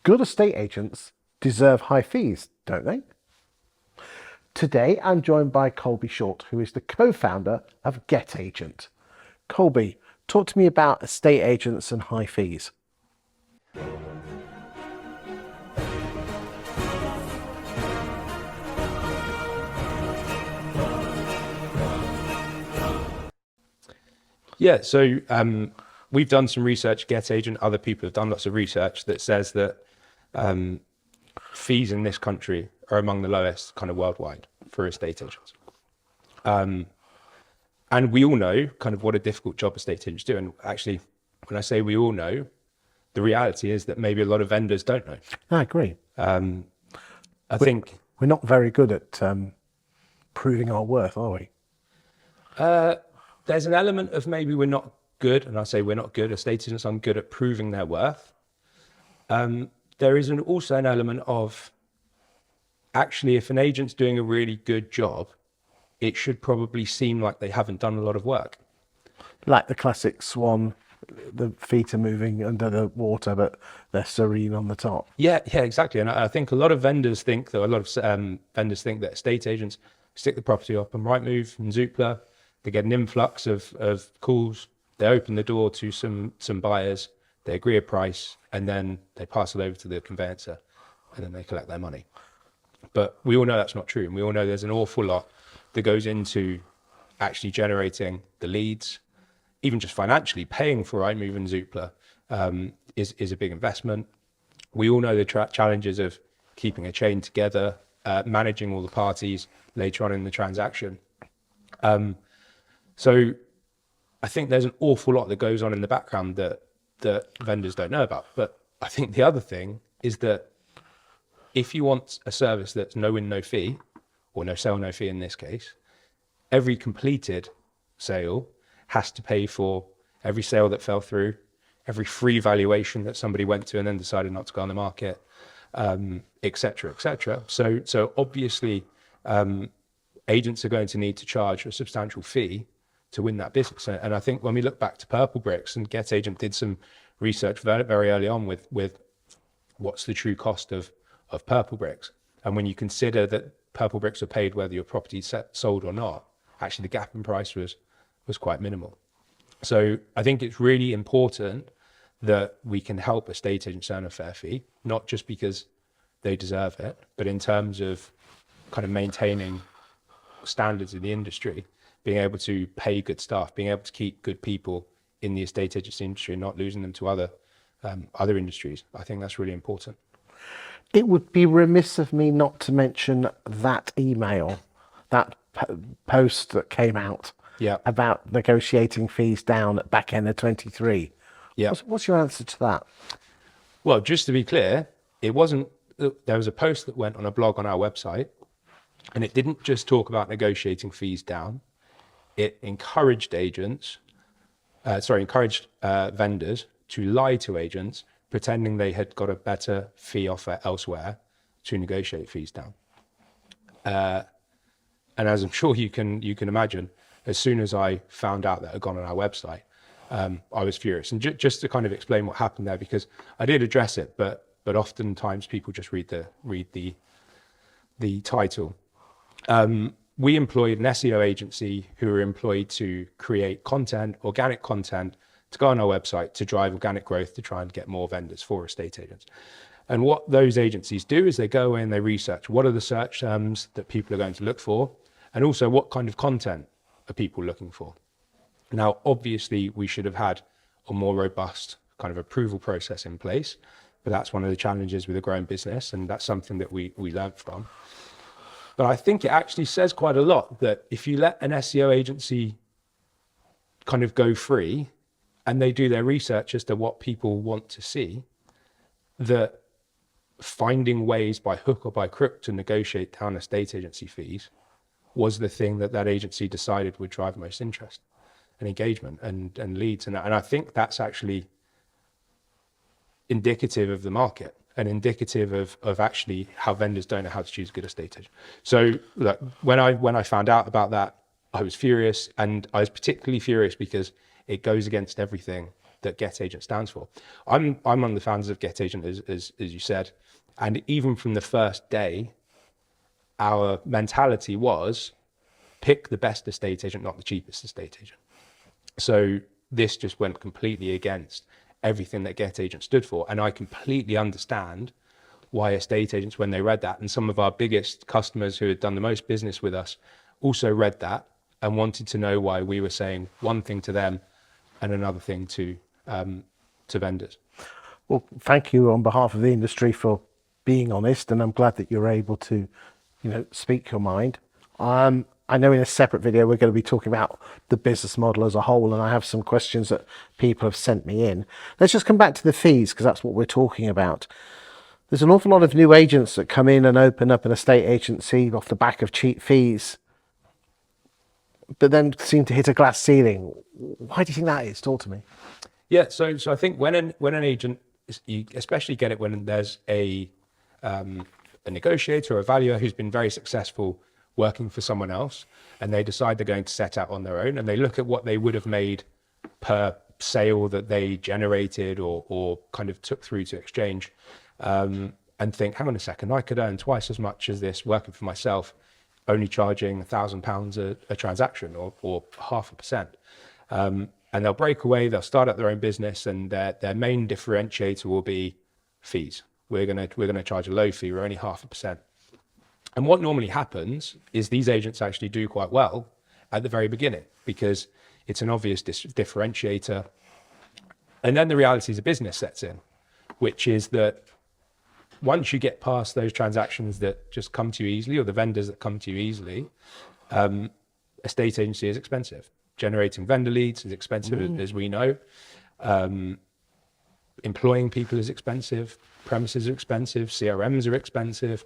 Good estate agents deserve high fees, don't they? Today, I'm joined by Colby Short, who is the co-founder of GetAgent. Colby, talk to me about estate agents and high fees. Yeah, so we've done some research, GetAgent, other people have done lots of research that says that fees in this country are among the lowest kind of worldwide for estate agents. And we all know kind of what a difficult job estate agents do. And actually, when I say we all know, the reality is that maybe a lot of vendors don't know. I agree. I think We're not very good at proving our worth, are we? there's an element of maybe we're not good, and I say we're not good, estate agents aren't good at proving their worth. There is also an element of actually, if an agent's doing a really good job, it should probably seem like they haven't done a lot of work. Like the classic swan, the feet are moving under the water, but they're serene on the top. Yeah, exactly. And I think a lot of vendors think that vendors think that estate agents stick the property up on Rightmove and Zoopla. They get an influx of calls. They open the door to some buyers. They agree a price, and then they pass it over to the conveyancer, and then they collect their money. But we all know that's not true, and we all know there's an awful lot that goes into actually generating the leads. Even just financially, paying for Rightmove and Zoopla is a big investment. We all know the challenges of keeping a chain together, managing all the parties later on in the transaction. So I think there's an awful lot that goes on in the background that vendors don't know about. But I think the other thing is that if you want a service that's no win, no fee, or no sale, no fee in this case, every completed sale has to pay for every sale that fell through, every free valuation that somebody went to and then decided not to go on the market, et cetera, et cetera. So obviously, agents are going to need to charge a substantial fee to win that business. And I think when we look back to Purple Bricks, and GetAgent did some research very, very early on with what's the true cost of Purple Bricks. And when you consider that Purple Bricks are paid whether your property is sold or not, actually the gap in price was quite minimal. So I think it's really important that we can help estate agents earn a fair fee, not just because they deserve it, but in terms of kind of maintaining standards in the industry, being able to pay good staff, being able to keep good people in the estate agency industry and not losing them to other industries. I think that's really important. It would be remiss of me not to mention that email, that post that came out about negotiating fees down at back end of 23. Yeah. What's your answer to that? Well, just to be clear, there was a post that went on a blog on our website, and it didn't just talk about negotiating fees down. It encouraged vendors to lie to agents, pretending they had got a better fee offer elsewhere to negotiate fees down. And as I'm sure you can imagine, as soon as I found out that it had gone on our website, I was furious. And just to kind of explain what happened there, because I did address it, but oftentimes people just read the title. We employed an SEO agency who were employed to create content, organic content, to go on our website to drive organic growth, to try and get more vendors for estate agents. And what those agencies do is they go away and they research what are the search terms that people are going to look for, and also what kind of content are people looking for. Now, obviously, we should have had a more robust kind of approval process in place, but that's one of the challenges with a growing business, and that's something that we learned from. But I think it actually says quite a lot that if you let an SEO agency kind of go free and they do their research as to what people want to see, that finding ways by hook or by crook to negotiate down estate agency fees was the thing that agency decided would drive most interest and engagement and leads. And I think that's actually indicative of the market and indicative of actually how vendors don't know how to choose a good estate agent. So look, when I found out about that, I was furious, and I was particularly furious because it goes against everything that GetAgent stands for. I'm one of the founders of GetAgent, as you said, and even from the first day, our mentality was pick the best estate agent, not the cheapest estate agent. So this just went completely against everything that GetAgent stood for, and I completely understand why estate agents, when they read that, and some of our biggest customers who had done the most business with us also read that and wanted to know why we were saying one thing to them and another thing to vendors. Well, thank you on behalf of the industry for being honest, and I'm glad that you're able to, speak your mind. I know in a separate video we're going to be talking about the business model as a whole, and I have some questions that people have sent me in. Let's just come back to the fees, because that's what we're talking about. There's an awful lot of new agents that come in and open up an estate agency off the back of cheap fees, but then seem to hit a glass ceiling. Why do you think that is? Talk to me. Yeah, so I think when an agent, you especially get it when there's a negotiator or a valuer who's been very successful working for someone else, and they decide they're going to set out on their own, and they look at what they would have made per sale that they generated or kind of took through to exchange, and think, hang on a second, I could earn twice as much as this working for myself, only charging £1,000 a transaction or 0.5%. And they'll break away, they'll start up their own business, and their main differentiator will be fees. We're gonna charge a low fee, we're only 0.5%. And what normally happens is these agents actually do quite well at the very beginning because it's an obvious differentiator. And then the realities of business sets in, which is that once you get past those transactions that just come to you easily, or the vendors that come to you easily, estate agency is expensive. Generating vendor leads is expensive, as we know. Employing people is expensive. Premises are expensive. CRMs are expensive.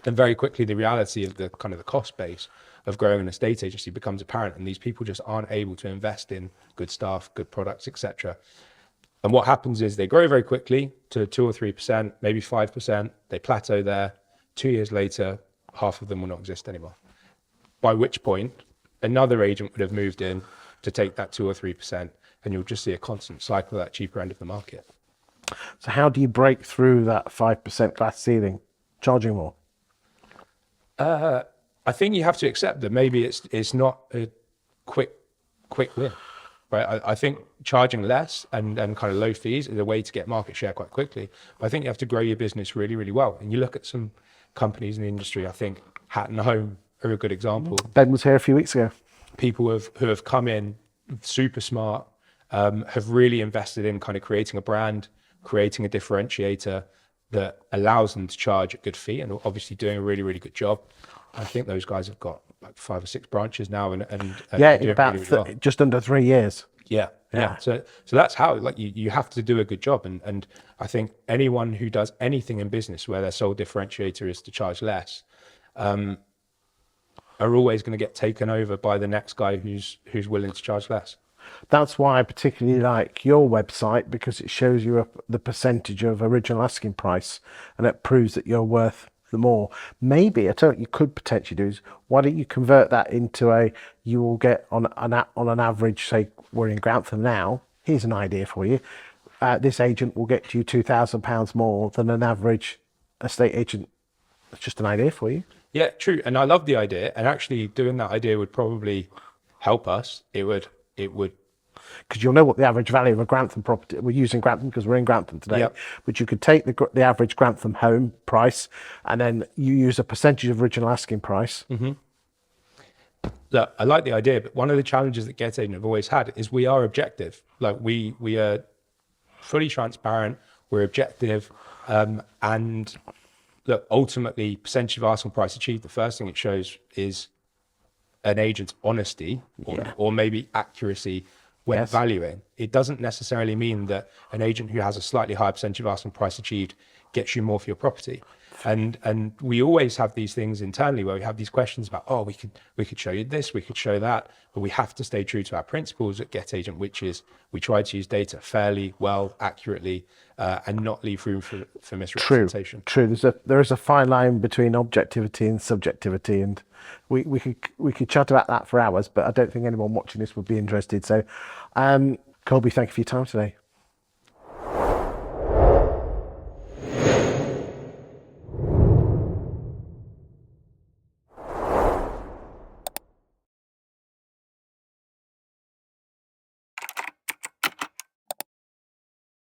And very quickly, the reality of the kind of the cost base of growing an estate agency becomes apparent, and these people just aren't able to invest in good staff, good products, etc. And what happens is they grow very quickly to 2 or 3%, maybe 5%. They plateau there. 2 years later, half of them will not exist anymore. By which point, another agent would have moved in to take that 2 or 3%, and you'll just see a constant cycle at that cheaper end of the market. So how do you break through that 5% glass ceiling? Charging more? I think you have to accept that maybe it's not a quick win, right? I think charging less and kind of low fees is a way to get market share quite quickly. But I think you have to grow your business really, really well. And you look at some companies in the industry, I think Hatton Home are a good example. Ben was here a few weeks ago. People who have come in super smart, have really invested in kind of creating a brand, creating a differentiator that allows them to charge a good fee, and obviously doing a really, really good job. I think those guys have got like 5 or 6 branches now, and in about just under 3 years. Yeah. So that's how, like, you have to do a good job, and I think anyone who does anything in business where their sole differentiator is to charge less, are always going to get taken over by the next guy who's willing to charge less. That's why I particularly like your website, because it shows you the percentage of original asking price, and it proves that you're worth the more. Maybe I tell you what you could potentially do is, why don't you convert that into you will get on an average, say we're in Grantham now, here's an idea for you, this agent will get you £2,000 more than an average estate agent. It's just an idea for you. Yeah, true. And I love the idea, and actually doing that idea would probably help us. It would, because you'll know what the average value of a Grantham property, we're using Grantham because we're in Grantham today, yep. But you could take the average Grantham home price, and then you use a percentage of original asking price. Mm-hmm. Look, I like the idea, but one of the challenges that GetAgent have always had is we are objective. Like we are fully transparent, we're objective, and look, ultimately, percentage of asking price achieved, the first thing it shows is an agent's honesty or maybe accuracy when valuing. It doesn't necessarily mean that an agent who has a slightly higher percentage of asking price achieved gets you more for your property. And we always have these things internally where we have these questions about, we could show you this, we could show that, but we have to stay true to our principles at GetAgent, which is we try to use data fairly, well, accurately, and not leave room for misrepresentation. True. There is a fine line between objectivity and subjectivity, and we could chat about that for hours, but I don't think anyone watching this would be interested. So Colby, thank you for your time today.